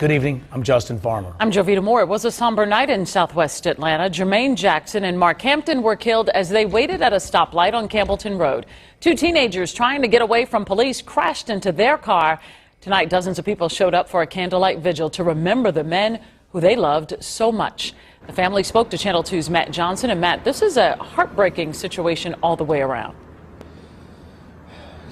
Good evening. I'm Justin Farmer. I'm Jovita Moore. It was a somber night in southwest Atlanta. Jermaine Jackson and Mark Hampton were killed as they waited at a stoplight on Campbellton Road. Two teenagers trying to get away from police crashed into their car. Tonight, dozens of people showed up for a candlelight vigil to remember the men who they loved so much. The family spoke to Channel 2's Matt Johnson. And Matt, this is a heartbreaking situation all the way around.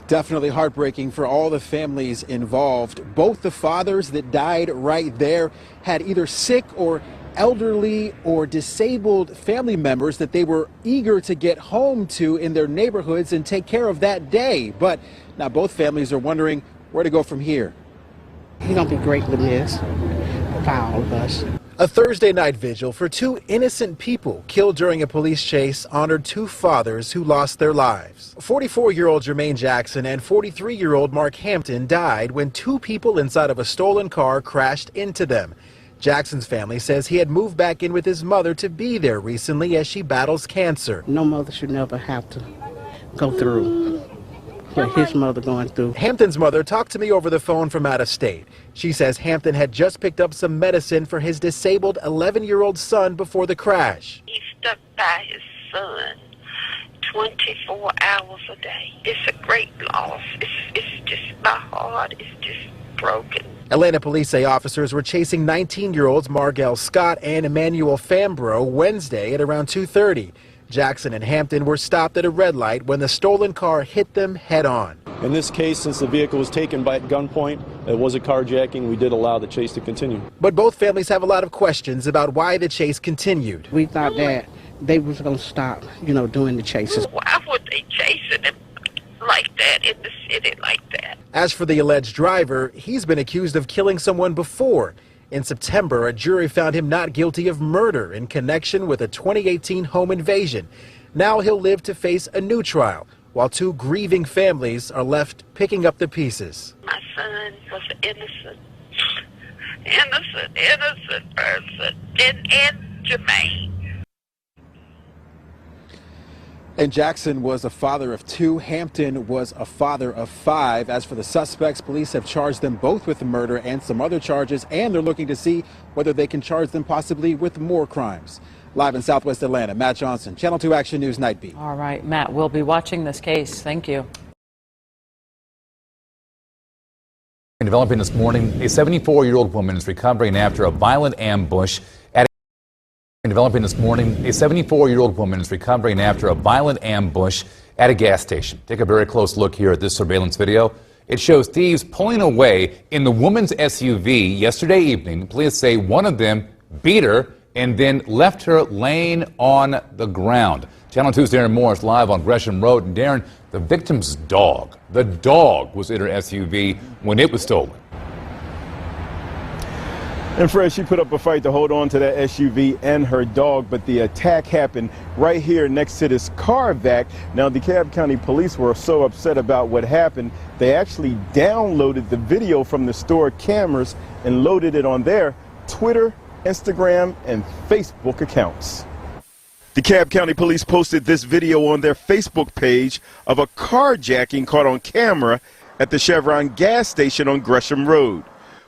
Definitely heartbreaking for all the families involved. Both the fathers that died right there had either sick or elderly or disabled family members that they were eager to get home to in their neighborhoods and take care of that day. But now both families are wondering where to go from here. He's gonna be greatly missed by all of us. A Thursday night vigil for two innocent people killed during a police chase honored two fathers who lost their lives. 44-year-old Jermaine Jackson and 43-year-old Mark Hampton died when two people inside of a stolen car crashed into them. Jackson's family says he had moved back in with his mother to be there recently as she battles cancer. No mother should never have to go through what his mother going through. Hampton's mother talked to me over the phone from out of state. She says Hampton had just picked up some medicine for his disabled 11-year-old son before the crash. He stuck by his son 24 hours a day. It's a great loss. It's just, my heart is just broken. Atlanta police say officers were chasing 19-year-olds Margell Scott and Emmanuel Fambro Wednesday at around 2:30. Jackson and Hampton were stopped at a red light when the stolen car hit them head on. In this case, since the vehicle was taken by gunpoint, it was a carjacking, we did allow the chase to continue. But both families have a lot of questions about why the chase continued. We thought that they was going to stop, doing the chases. Why would they chasing him like that in the city like that? As for the alleged driver, he's been accused of killing someone before. In September, a jury found him not guilty of murder in connection with a 2018 home invasion. Now he'll live to face a new trial, while two grieving families are left picking up the pieces. My son was an innocent person, and Jermaine. And Jackson was a father of two. Hampton was a father of five. As for the suspects, police have charged them both with murder and some other charges, and they're looking to see whether they can charge them possibly with more crimes. Live in Southwest Atlanta, Matt Johnson, Channel 2 Action News Night Beat. All right, Matt, we'll be watching this case. Thank you. Developing this morning, a 74-year-old woman is recovering after a violent ambush at Developing this morning, a 74-year-old woman is recovering after a violent ambush at a gas station. Take a very close look here at this surveillance video. It shows thieves pulling away in the woman's SUV yesterday evening. Police say one of them beat her and then left her laying on the ground. Channel 2's Darren Morris live on Gresham Road. And Darren, the victim's dog, was in her SUV when it was stolen. And Fred, she put up a fight to hold on to that SUV and her dog, but the attack happened right here next to this car vac. Now, DeKalb County Police were so upset about what happened, they actually downloaded the video from the store cameras and loaded it on their Twitter, Instagram, and Facebook accounts. DeKalb County Police posted this video on their Facebook page of a carjacking caught on camera at the Chevron gas station on Gresham Road.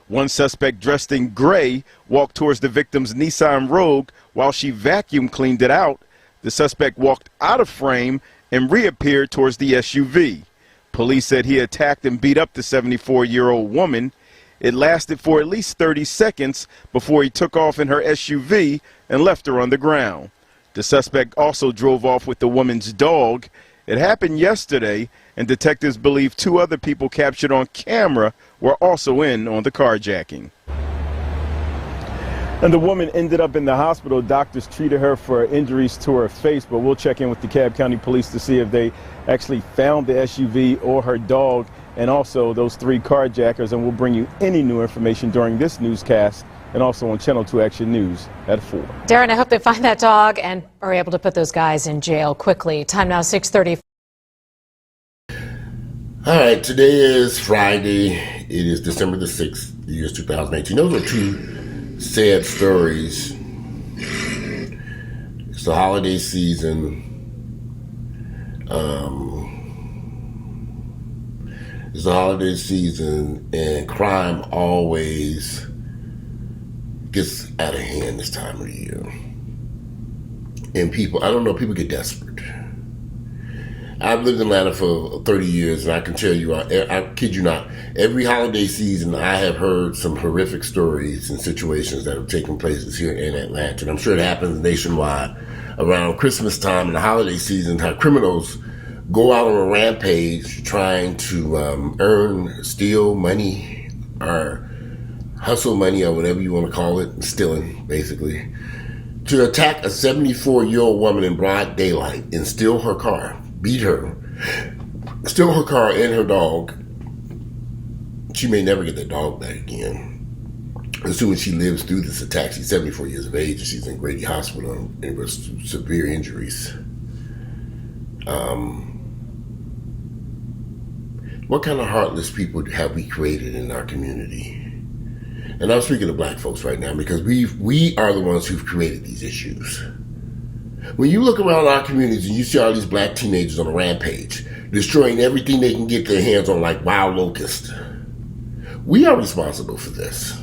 One suspect dressed in gray walked towards the victim's Nissan Rogue while she vacuum cleaned it out. The suspect walked out of frame and reappeared towards the SUV. Police said he attacked and beat up the 74-year-old woman. It lasted for at least 30 seconds before he took off in her SUV and left her on the ground. The suspect also drove off with the woman's dog. It happened yesterday, and detectives believe two other people captured on camera were also in on the carjacking. And the woman ended up in the hospital. Doctors treated her for injuries to her face, but we'll check in with DeKalb County Police to see if they actually found the SUV or her dog, and also those three carjackers, and we'll bring you any new information during this newscast and also on Channel 2 Action News at 4. Darren, I hope they find that dog and are able to put those guys in jail quickly. Time now 6:30. All right, today is Friday. It is December the 6th, the year 2018. Those are two sad stories. It's the holiday season. It's the holiday season, and crime always gets out of hand this time of the year. And people, I don't know, people get desperate. I've lived in Atlanta for 30 years, and I can tell you, I kid you not, every holiday season I have heard some horrific stories and situations that have taken place here in Atlanta. And I'm sure it happens nationwide around Christmas time and the holiday season, how criminals go out on a rampage trying to steal money or hustle money or whatever you want to call it, stealing basically, to attack a 74-year-old woman in broad daylight and steal her car, beat her, steal her car and her dog. She may never get that dog back again, assuming she lives through this attack. She's 74 years of age and she's in Grady Hospital with severe injuries. What kind of heartless people have we created in our community? And I'm speaking to black folks right now because we are the ones who've created these issues. When you look around our communities and you see all these black teenagers on a rampage, destroying everything they can get their hands on like wild locusts, we are responsible for this.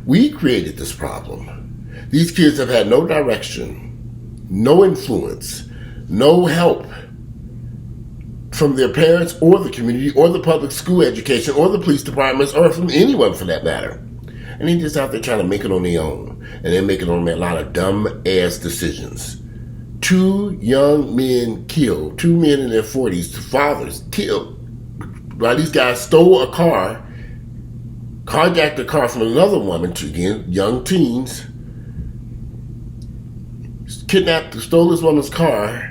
We created this problem. These kids have had no direction, no influence, no help from their parents or the community or the public school education or the police departments or from anyone for that matter. And they're just out there trying to make it on their own. And they're making on a lot of dumb-ass decisions. 2 young men killed, 2 men in their 40s, fathers killed. While these guys stole a car, carjacked a car from another woman, again, young teens, kidnapped, stole this woman's car,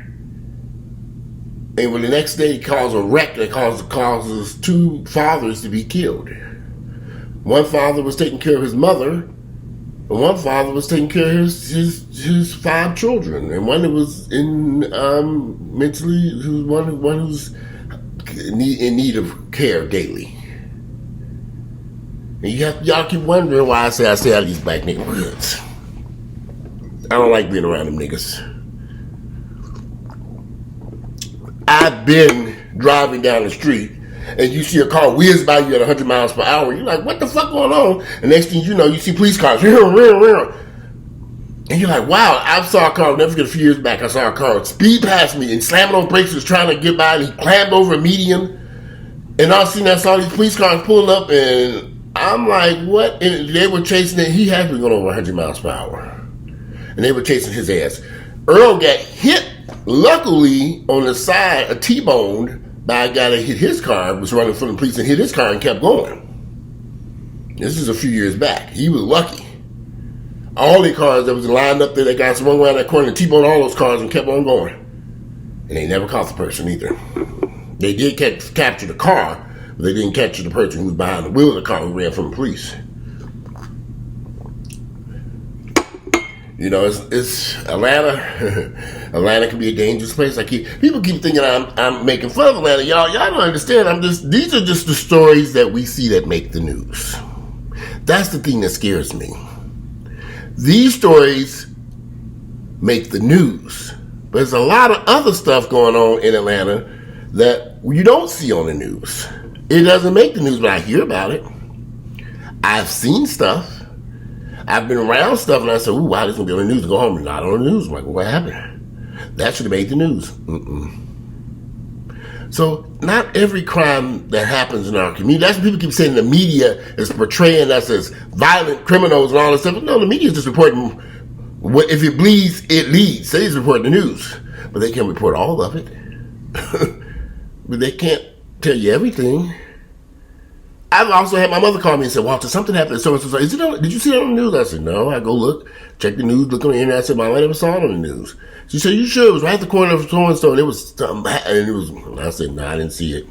and when the next day he calls a wreck that causes 2 fathers to be killed. One father was taking care of his mother, and one father was taking care of his 5 children, and one that was in mentally, one who's in need of care daily. And y'all keep wondering why I stay out of these black neighborhoods. I don't like being around them niggas. I've been driving down the street and you see a car whiz by you at 100 miles per hour. You're like, what the fuck going on? And next thing you know, you see police cars. And you're like, wow, I saw a car, never forget a few years back, I saw a car speed past me and slamming on brakes, was trying to get by, and he climbed over a median. And all of a sudden I saw these police cars pulling up, and I'm like, what? And they were chasing it. He had been going over 100 miles per hour. And they were chasing his ass. Earl got hit. Luckily, on the side, a T-boned by a guy that hit his car, was running from the police and hit his car and kept going. This is a few years back. He was lucky. All the cars that was lined up there, that guy swung around that corner and T-boned all those cars and kept on going. And they never caught the person either. They did capture the car, but they didn't capture the person who was behind the wheel of the car who ran from the police. You know, it's Atlanta. Atlanta can be a dangerous place. People keep thinking I'm making fun of Atlanta. Y'all don't understand. These are just the stories that we see that make the news. That's the thing that scares me. These stories make the news, but there's a lot of other stuff going on in Atlanta that you don't see on the news. It doesn't make the news, but I hear about it. I've seen stuff. I've been around stuff, and I said, ooh, wow, this is going to be on the news. Go home and not on the news. I'm like, well, what happened? That should have made the news. So not every crime that happens in our community, that's what people keep saying the media is portraying us as violent criminals and all this stuff. No, the media is just reporting what, if it bleeds, it leads. They just report the news. But they can't report all of it. But they can't tell you everything. I've also had my mother call me and say, Walter, something happened. So did you see that on the news? I said, no. I go look, check the news, look on the internet. I said, Mom, I never saw it on the news. She said, you sure? It was right at the corner of so-and-so, and it was something, and it was, I said, no, I didn't see it.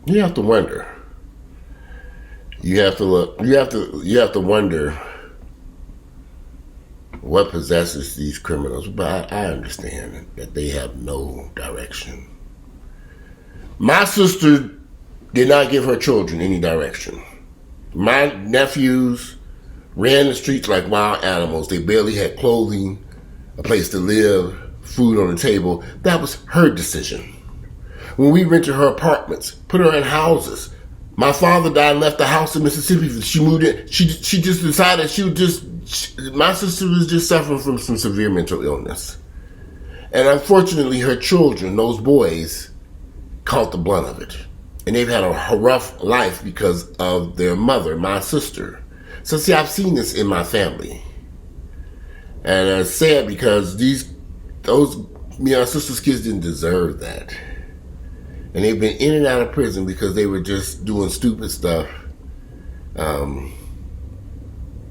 You have to wonder. You have to look. You have to wonder what possesses these criminals. But I understand that they have no direction. My sister did not give her children any direction. My nephews ran the streets like wild animals. They barely had clothing, a place to live, food on the table. That was her decision. When we rented her apartments, put her in houses. My father died and left the house in Mississippi. She moved in. She just decided my sister was just suffering from some severe mental illness. And unfortunately, her children, those boys, caught the blunt of it. And they've had a rough life because of their mother, my sister. So see, I've seen this in my family. And it's sad because my sister's kids didn't deserve that. And they've been in and out of prison because they were just doing stupid stuff.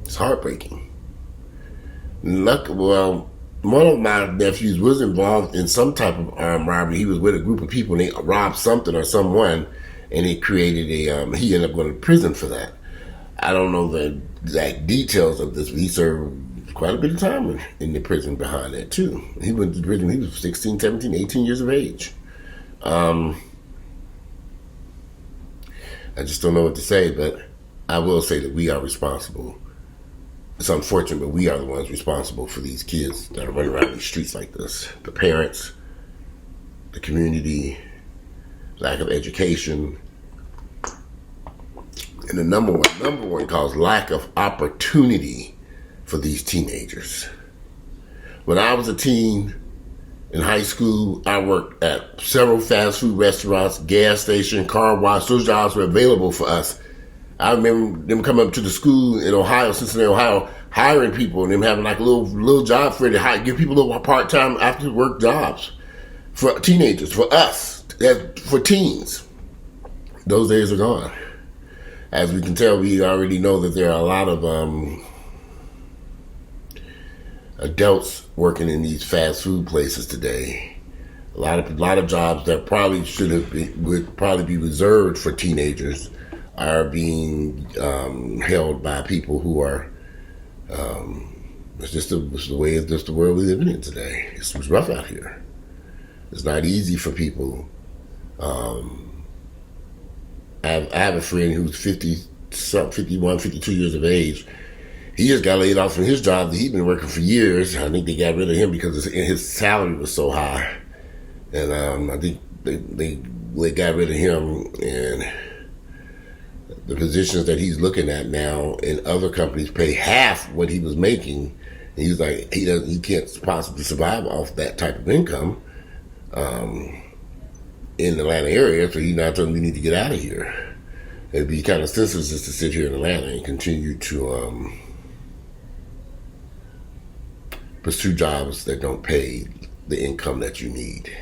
It's heartbreaking. Well, one of my nephews was involved in some type of armed robbery. He was with a group of people and they robbed something or someone, and it created he ended up going to prison for that. I don't know the exact details of this, but he served quite a bit of time in the prison behind that too. He went to prison, he was 16, 17, 18 years of age. I just don't know what to say, but I will say that we are responsible. It's unfortunate, but we are the ones responsible for these kids that are running around these streets like this. The parents, the community, lack of education, and the number one cause, lack of opportunity for these teenagers. When I was a teen in high school, I worked at several fast food restaurants, gas station, car wash. Those jobs were available for us. I remember them coming up to the school in Ohio, Cincinnati, Ohio, hiring people and them having like a little job for to give people little part-time after work jobs for teenagers, for us, for teens. Those days are gone. As we can tell, we already know that there are a lot of adults working in these fast food places today. A lot of jobs that probably would probably be reserved for teenagers are being held by people who are. It's just the way it's just the world we live in today. It's rough out here. It's not easy for people. I have a friend who's 51, 52 years of age. He just got laid off from his job that he'd been working for years. I think they got rid of him because his salary was so high. And I think they got rid of him, and the positions that he's looking at now in other companies pay half what he was making. And he's like, he can't possibly survive off that type of income in the Atlanta area, so he's not telling me we need to get out of here. It'd be kind of senseless just to sit here in Atlanta and continue to pursue jobs that don't pay the income that you need.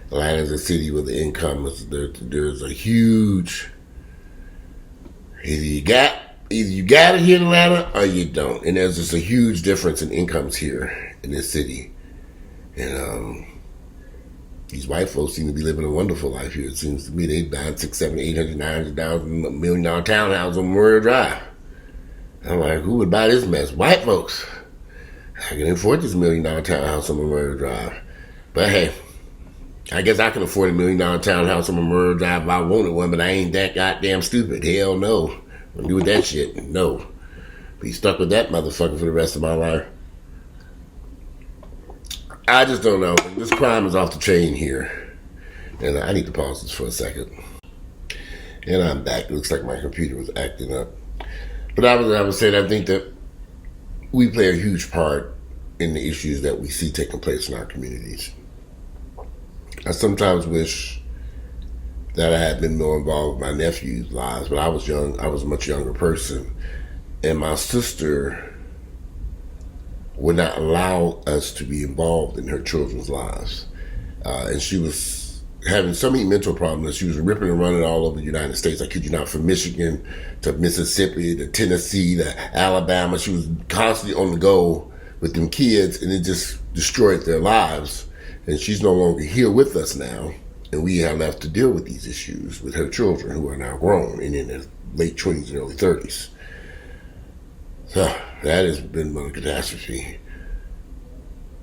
Atlanta is a city where the income there's a huge. Either you got it here in Atlanta or you don't, and there's just a huge difference in incomes here in this city. And these white folks seem to be living a wonderful life here. It seems to me they buy $600,000, $700,000, $800,000, $900,000, $1 million townhouse on Memorial Drive. I'm like, who would buy this mess? White folks. I can afford this $1 million townhouse on Memorial Drive. But hey, I guess I can afford $1 million townhouse on Memorial Drive if I wanted one, but I ain't that goddamn stupid. Hell no. I'm doing that shit. No. Be stuck with that motherfucker for the rest of my life. I just don't know. This crime is off the chain here. And I need to pause this for a second. And I'm back. It looks like my computer was acting up. But I was saying, I think that we play a huge part in the issues that we see taking place in our communities. I sometimes wish that I had been more involved with my nephew's lives, but I was young. I was a much younger person. And my sister would not allow us to be involved in her children's lives. And she was having so many mental problems that she was ripping and running all over the United States. I kid you not, from Michigan to Mississippi to Tennessee to Alabama. She was constantly on the go with them kids, and it just destroyed their lives. And she's no longer here with us now. And we are left to deal with these issues with her children, who are now grown and in their late 20s and early 30s. So that has been one catastrophe.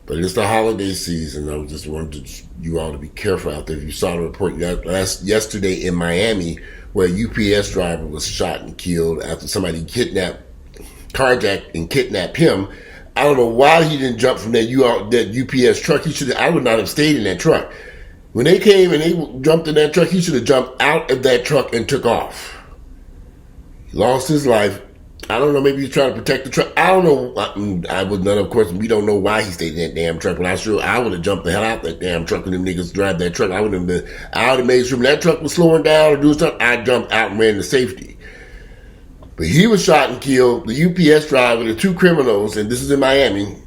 But it's the holiday season. I just wanted you all to be careful out there. If you saw the report yesterday in Miami, where a UPS driver was shot and killed after somebody kidnapped carjack and kidnap him. I don't know why he didn't jump from that UPS truck. I would not have stayed in that truck. When they came and they jumped in that truck, he should have jumped out of that truck and took off. He lost his life. I don't know, maybe he's trying to protect the truck. I don't know. I would not, of course, we don't know why he stayed in that damn truck, but I would have jumped the hell out that damn truck when them niggas drive that truck. I would have made sure when that truck was slowing down or doing something, I jumped out and ran to safety. But he was shot and killed. The UPS driver, the two criminals, and this is in Miami,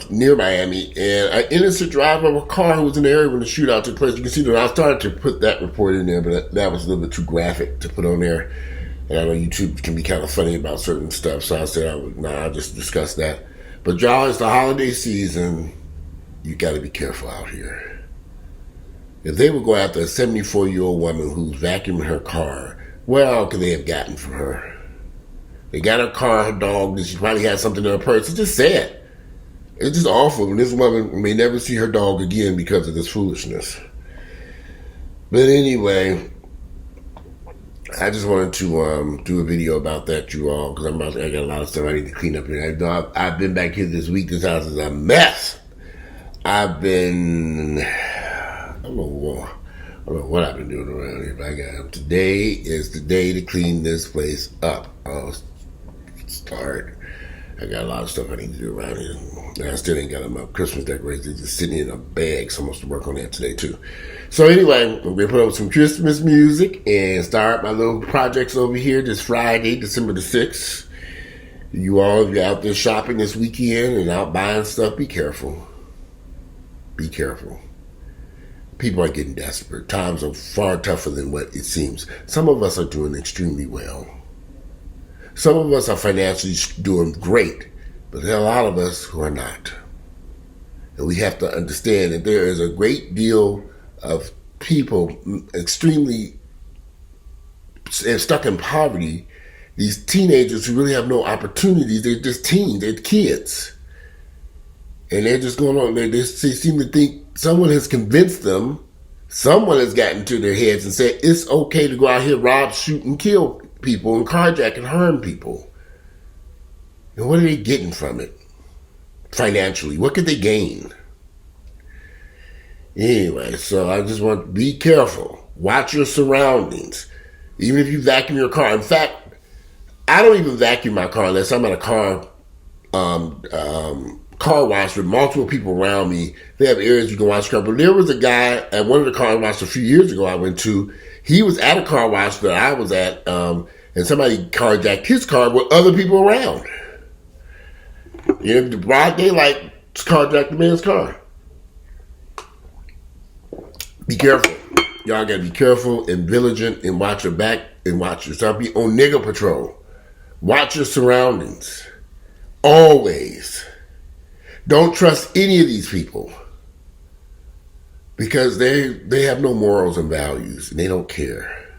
near Miami, and an innocent driver of a car who was in the area when the shootout took place. You can see that I started to put that report in there, but that was a little bit too graphic to put on there. And I know YouTube can be kind of funny about certain stuff, so I said I'll just discuss that. But y'all, it's the holiday season. You got to be careful out here. If they would go after a 74-year-old woman who's vacuuming her car, what all could they have gotten from her? They got her car, her dog, and she probably had something in her purse. It's just sad. It's just awful. And this woman may never see her dog again because of this foolishness. But anyway, I just wanted to do a video about that, you all, because I got a lot of stuff I need to clean up here. I've been back here this week. This house is a mess. I don't know what I've been doing around here, but today is the day to clean this place up. I'll start. I got a lot of stuff I need to do around here. And I still ain't got them up. Christmas decorations, they're just sitting in a bag, so I'm supposed to work on that today too. So anyway, I'm going to put up some Christmas music and start my little projects over here this Friday, December the 6th. You all, if you're out there shopping this weekend and out buying stuff, be careful. Be careful. People are getting desperate. Times are far tougher than what it seems. Some of us are doing extremely well. Some of us are financially doing great, but there are a lot of us who are not. And we have to understand that there is a great deal of people extremely stuck in poverty, these teenagers who really have no opportunities. They're just teens, they're kids. And they're just going on, they seem to think someone has convinced them, someone has gotten to their heads and said, it's okay to go out here, rob, shoot, and kill people, and carjack and harm people. And what are they getting from it? Financially, what could they gain? Anyway, so I just want to be careful. Watch your surroundings. Even if you vacuum your car. In fact, I don't even vacuum my car unless I'm at a car wash with multiple people around me. They have areas you can wash car. But there was a guy at one of the car washes a few years ago I went to. He was at a car wash that I was at, and somebody carjacked his car with other people around. You know, the broad daylight carjacked the man's car. Be careful. Y'all gotta be careful and vigilant and watch your back and watch yourself. Be on nigger patrol. Watch your surroundings. Always. Don't trust any of these people. Because they have no morals and values and they don't care.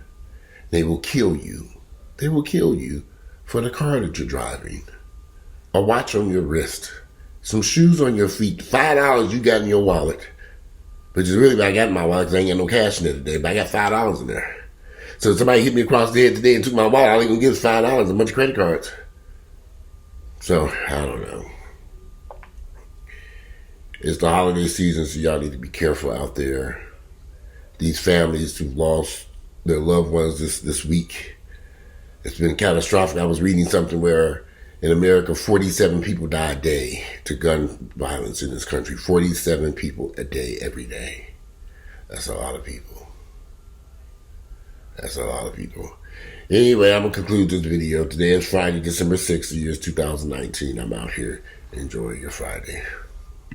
They will kill you. They will kill you for the car that you're driving. A watch on your wrist. Some shoes on your feet. $5 you got in your wallet. Which is really what I got in my wallet because I ain't got no cash in there today. But I got $5 in there. So if somebody hit me across the head today and took my wallet, all they gonna give is $5 and a bunch of credit cards. So, I don't know. It's the holiday season, so y'all need to be careful out there. These families who've lost their loved ones this week, it's been catastrophic. I was reading something where in America, 47 people die a day to gun violence in this country. 47 people a day, every day. That's a lot of people. That's a lot of people. Anyway, I'm going to conclude this video. Today is Friday, December 6th, the year 2019. I'm out here. Enjoy your Friday.